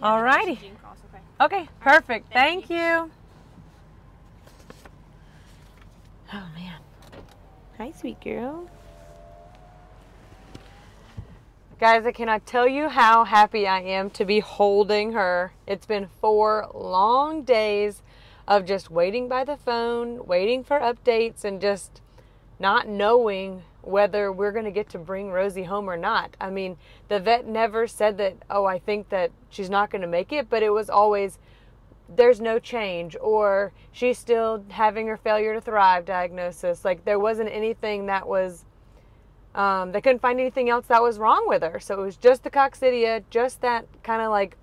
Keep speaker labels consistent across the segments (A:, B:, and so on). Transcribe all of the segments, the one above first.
A: All righty. Okay, perfect. Thank you. Oh, man. Hi, sweet girl. Guys, I cannot tell you how happy I am to be holding her. It's been 4 long days of just waiting by the phone, waiting for updates, and just not knowing whether we're going to get to bring Rosie home or not. I mean, the vet never said that, oh, I think that she's not going to make it, but it was always, there's no change, or she's still having her failure to thrive diagnosis. Like, there wasn't anything that was, they couldn't find anything else that was wrong with her. So it was just the coccidia, just that kind of like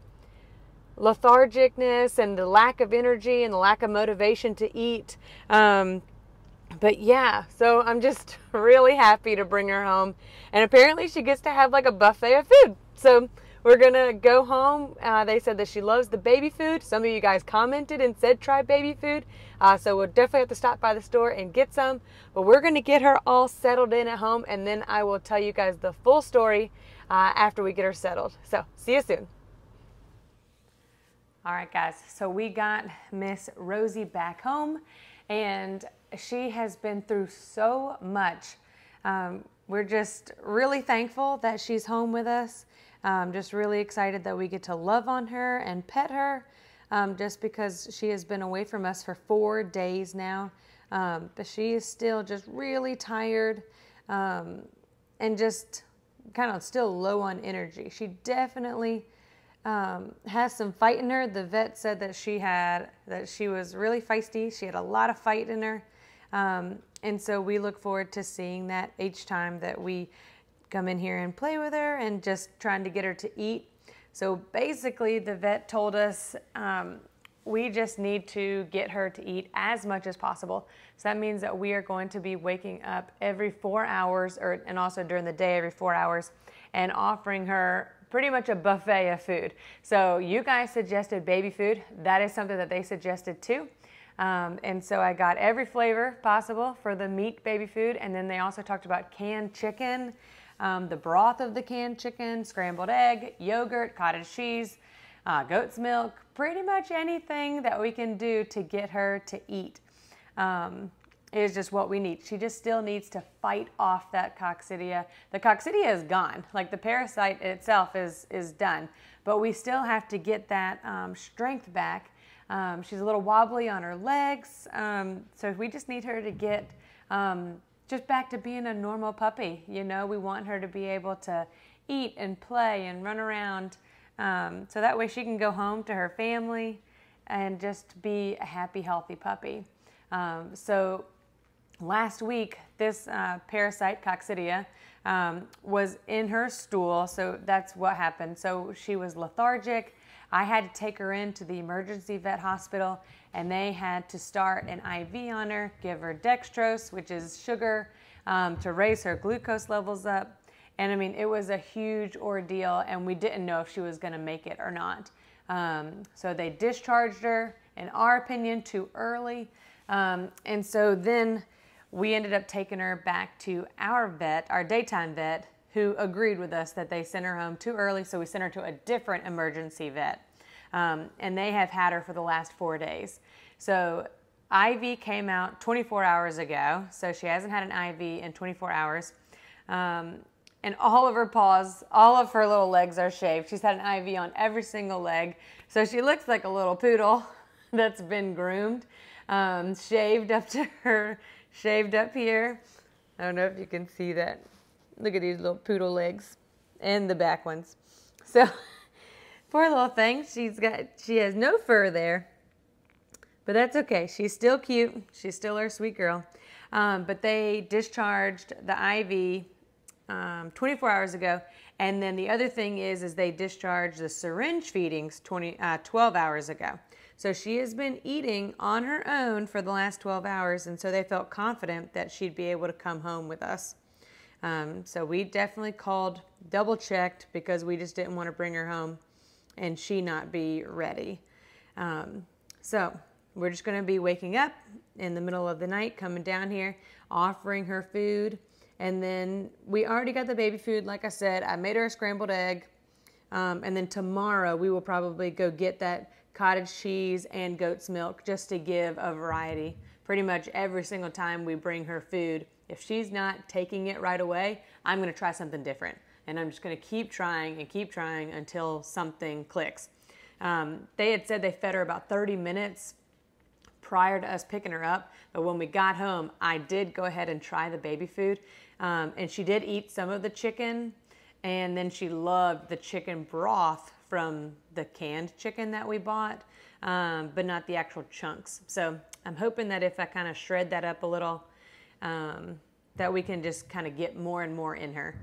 A: lethargicness and the lack of energy and the lack of motivation to eat. But yeah, so I'm just really happy to bring her home. And apparently she gets to have like a buffet of food. So we're going to go home. They said that she loves the baby food. Some of you guys commented and said try baby food. So we'll definitely have to stop by the store and get some. But we're going to get her all settled in at home. And then I will tell you guys the full story after we get her settled. So see you soon. All right, guys. So we got Miss Rosie back home. And she has been through so much. We're just really thankful that she's home with us. Just really excited that we get to love on her and pet her, just because she has been away from us for 4 days now. But she is still just really tired and just kind of still low on energy. She definitely has some fight in her. The vet said that she was really feisty. She had a lot of fight in her. And so we look forward to seeing that each time that we come in here and play with her and just trying to get her to eat. So basically the vet told us we just need to get her to eat as much as possible. So that means that we are going to be waking up every 4 hours and also during the day every 4 hours and offering her pretty much a buffet of food. So you guys suggested baby food. That is something that they suggested too. And so I got every flavor possible for the meat baby food. And then they also talked about canned chicken, the broth of the canned chicken, scrambled egg, yogurt, cottage cheese, goat's milk, pretty much anything that we can do to get her to eat is just what we need. She just still needs to fight off that coccidia. The coccidia is gone. Like the parasite itself is done, but we still have to get that strength back. She's a little wobbly on her legs, so we just need her to get just back to being a normal puppy. You know, we want her to be able to eat and play and run around, so that way she can go home to her family and just be a happy, healthy puppy. So last week, this parasite, coccidia, was in her stool, so that's what happened. So she was lethargic. I had to take her into the emergency vet hospital, and they had to start an IV on her, give her dextrose, which is sugar, to raise her glucose levels up. And I mean, it was a huge ordeal, and we didn't know if she was going to make it or not. So they discharged her, in our opinion, too early. And so then we ended up taking her back to our vet, our daytime vet, who agreed with us that they sent her home too early, so we sent her to a different emergency vet. And they have had her for the last 4 days. So IV came out 24 hours ago, so she hasn't had an IV in 24 hours. And all of her paws, all of her little legs are shaved. She's had an IV on every single leg. So she looks like a little poodle that's been groomed, shaved up to her, shaved up here. I don't know if you can see that. Look at these little poodle legs and the back ones. So poor little thing, she has no fur there, but that's okay. She's still cute. She's still our sweet girl. But they discharged the IV 24 hours ago. And then the other thing is they discharged the syringe feedings 12 hours ago. So she has been eating on her own for the last 12 hours. And so they felt confident that she'd be able to come home with us. So we definitely called, double checked, because we just didn't want to bring her home and she not be ready. So we're just going to be waking up in the middle of the night, coming down here, offering her food. And then we already got the baby food. Like I said, I made her a scrambled egg. And then tomorrow we will probably go get that cottage cheese and goat's milk just to give a variety. Pretty much every single time we bring her food, if she's not taking it right away, I'm going to try something different. And I'm just going to keep trying until something clicks. They had said they fed her about 30 minutes prior to us picking her up. But when we got home, I did go ahead and try the baby food. And she did eat some of the chicken. And then she loved the chicken broth from the canned chicken that we bought, but not the actual chunks. So I'm hoping that if I kind of shred that up a little, that we can just kind of get more and more in her.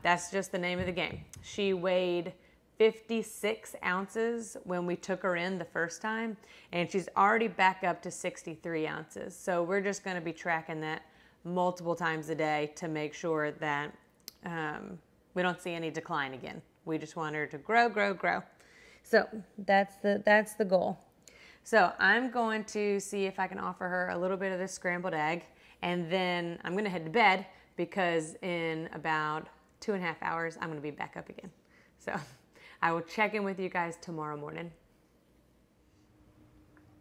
A: That's just the name of the game. She weighed 56 ounces when we took her in the first time, and she's already back up to 63 ounces. So we're just going to be tracking that multiple times a day to make sure that we don't see any decline again. We just want her to grow, grow, grow. So that's the goal. So I'm going to see if I can offer her a little bit of this scrambled egg, and then I'm going to head to bed because in about 2.5 hours, I'm going to be back up again. So I will check in with you guys tomorrow morning.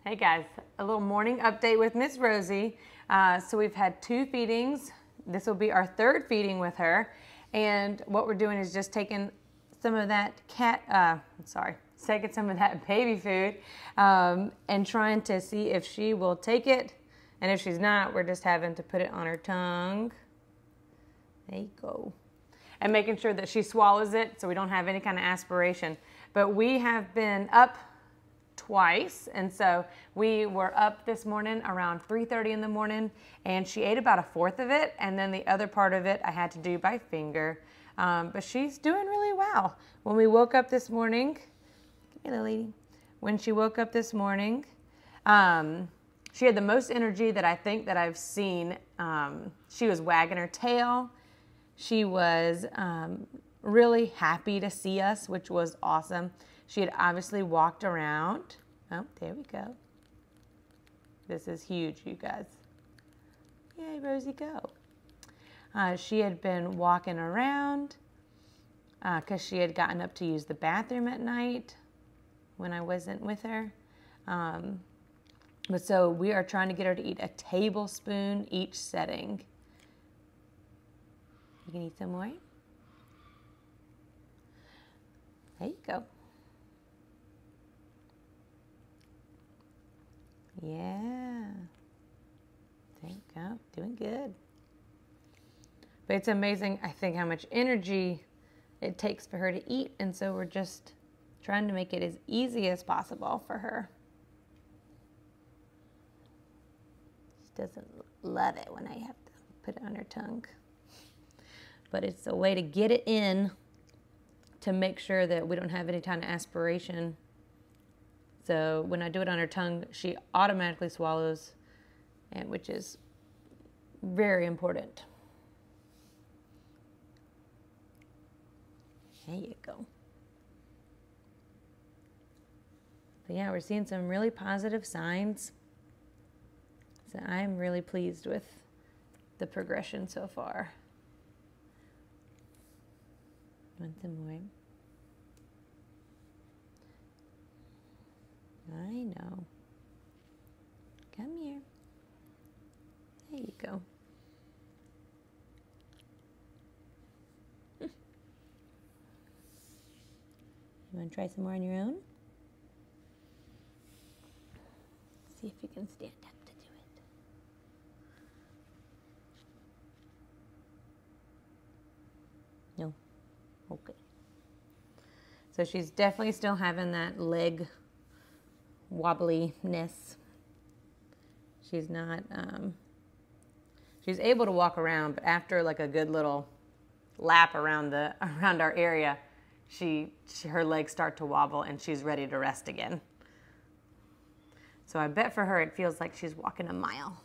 A: Hey guys, a little morning update with Miss Rosie. So we've had 2 feedings. This will be our 3rd feeding with her. And what we're doing is just taking some of that taking some of that baby food and trying to see if she will take it. And if she's not, we're just having to put it on her tongue. There you go. And making sure that she swallows it so we don't have any kind of aspiration. But we have been up twice, and so we were up this morning around 3:30 in the morning, and she ate about 1/4 of it, and then the other part of it I had to do by finger. But she's doing really well. When we woke up this morning, come here, little lady. When she woke up this morning, she had the most energy that I think that I've seen. She was wagging her tail. She was really happy to see us, which was awesome. She had obviously walked around. Oh, there we go. This is huge, you guys. Yay, Rosie, go. She had been walking around because she had gotten up to use the bathroom at night when I wasn't with her. But so we are trying to get her to eat a tablespoon each setting. You can eat some more. There you go. Yeah. There you go. Doing good. But it's amazing, I think, how much energy it takes for her to eat. And so we're just trying to make it as easy as possible for her. She doesn't love it when I have to put it on her tongue. But it's a way to get it in to make sure that we don't have any kind of aspiration. So when I do it on her tongue, she automatically swallows, and which is very important. There you go. But yeah, we're seeing some really positive signs. So I'm really pleased with the progression so far. Want some more? I know. Come here. There you go. You want to try some more on your own? See if you can stand up to do it. No. Okay. So she's definitely still having that leg wobbliness. She's not, she's able to walk around, but after like a good little lap around our area, her legs start to wobble and she's ready to rest again. So I bet for her it feels like she's walking a mile.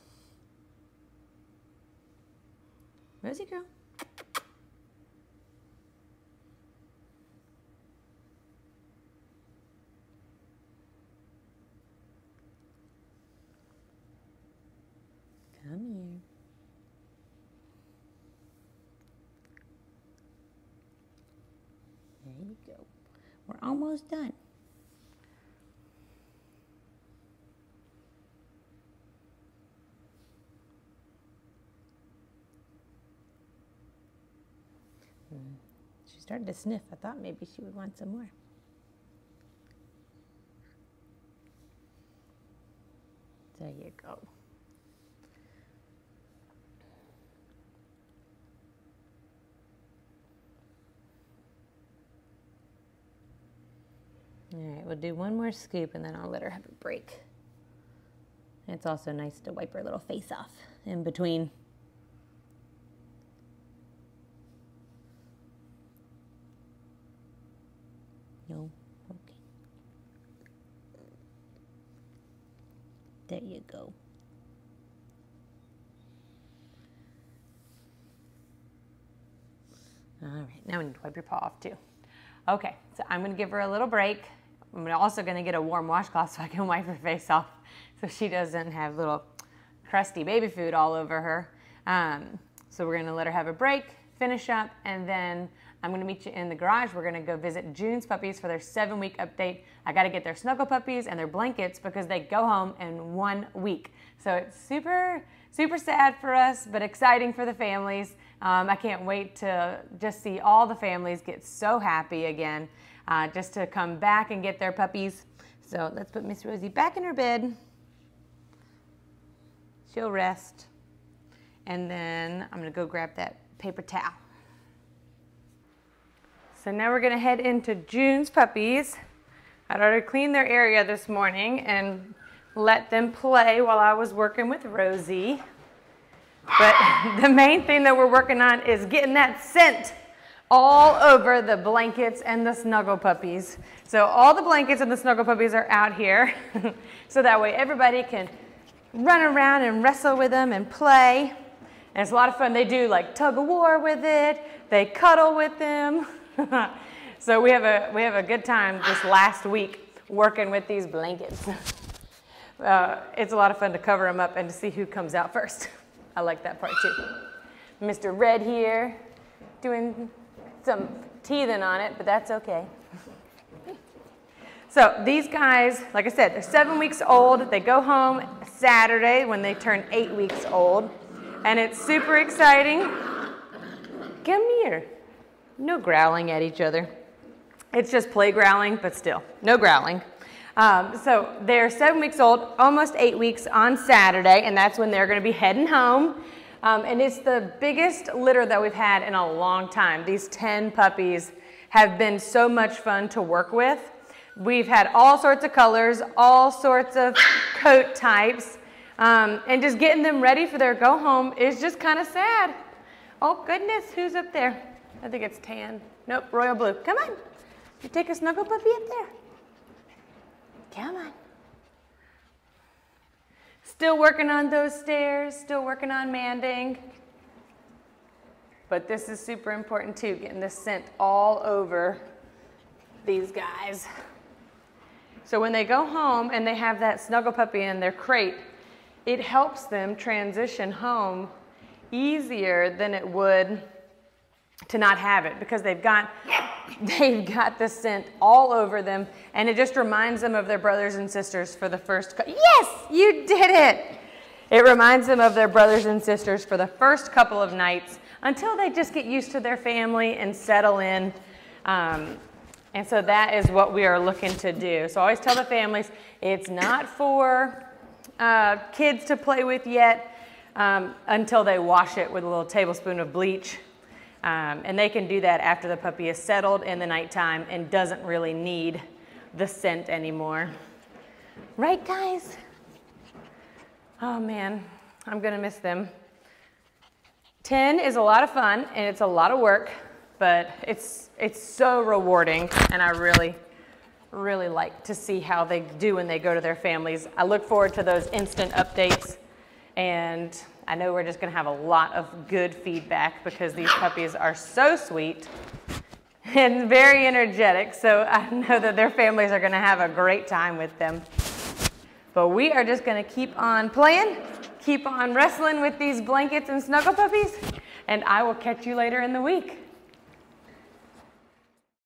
A: Rosie girl. Come here. There you go.
B: almost done. She started to sniff. I thought maybe she would want some more. There you go. All right, we'll do one more scoop and then I'll let her have a break. It's also nice to wipe her little face off in between. No? Okay. There you go. All right, now we need to wipe your paw off too. Okay, so I'm gonna give her a little break. I'm also gonna get a warm washcloth so I can wipe her face off so she doesn't have little crusty baby food all over her. So we're gonna let her have a break, finish up, and then I'm gonna meet you in the garage. We're gonna go visit June's puppies for their 7-week update. I gotta get their snuggle puppies and their blankets because they go home in 1 week. So it's super, super sad for us, but exciting for the families. I can't wait to just see all the families get so happy again, just to come back and get their puppies. So let's put Miss Rosie back in her bed. She'll rest. And then I'm gonna go grab that paper towel. So now we're gonna head into June's puppies. I'd already cleaned their area this morning and let them play while I was working with Rosie. But the main thing that we're working on is getting that scent all over the blankets and the snuggle puppies. So all the blankets and the snuggle puppies are out here. So that way everybody can run around and wrestle with them and play. And it's a lot of fun. They do like tug of war with it. They cuddle with them. So we have a good time this last week working with these blankets. It's a lot of fun to cover them up and to see who comes out first. I like that part too. Mr. Red here doing some teething on it, but that's okay. So these guys, like I said, they're 7 weeks old. They go home Saturday when they turn 8 weeks old. And it's super exciting. Come here. No growling at each other. It's just play growling, but still, no growling. So they're 7 weeks old, almost 8 weeks on Saturday, and that's when they're gonna be heading home. And it's the biggest litter that we've had in a long time. These 10 puppies have been so much fun to work with. We've had all sorts of colors, all sorts of coat types, and just getting them ready for their go home is just kind of sad. Oh goodness, who's up there? I think it's tan. Nope, royal blue. Come on, you take a snuggle puppy up there. Come on. Still working on those stairs, still working on manding. But this is super important too, getting the scent all over these guys. So when they go home and they have that snuggle puppy in their crate, it helps them transition home easier than it would to not have it, because they've got the scent all over them, and it just reminds them of their brothers and sisters for the first yes, you did it! It reminds them of their brothers and sisters for the first couple of nights until they just get used to their family and settle in. And so that is what we are looking to do. So I always tell the families, it's not for kids to play with yet until they wash it with a little tablespoon of bleach. And they can do that after the puppy is settled in the nighttime and doesn't really need the scent anymore. Right, guys? Oh man, I'm gonna miss them. 10 is a lot of fun and it's a lot of work, but it's so rewarding, and I really, really like to see how they do when they go to their families. I look forward to those instant updates, and I know we're just gonna have a lot of good feedback because these puppies are so sweet and very energetic, so I know that their families are gonna have a great time with them. But we are just gonna keep on playing, keep on wrestling with these blankets and snuggle puppies, and I will catch you later in the week.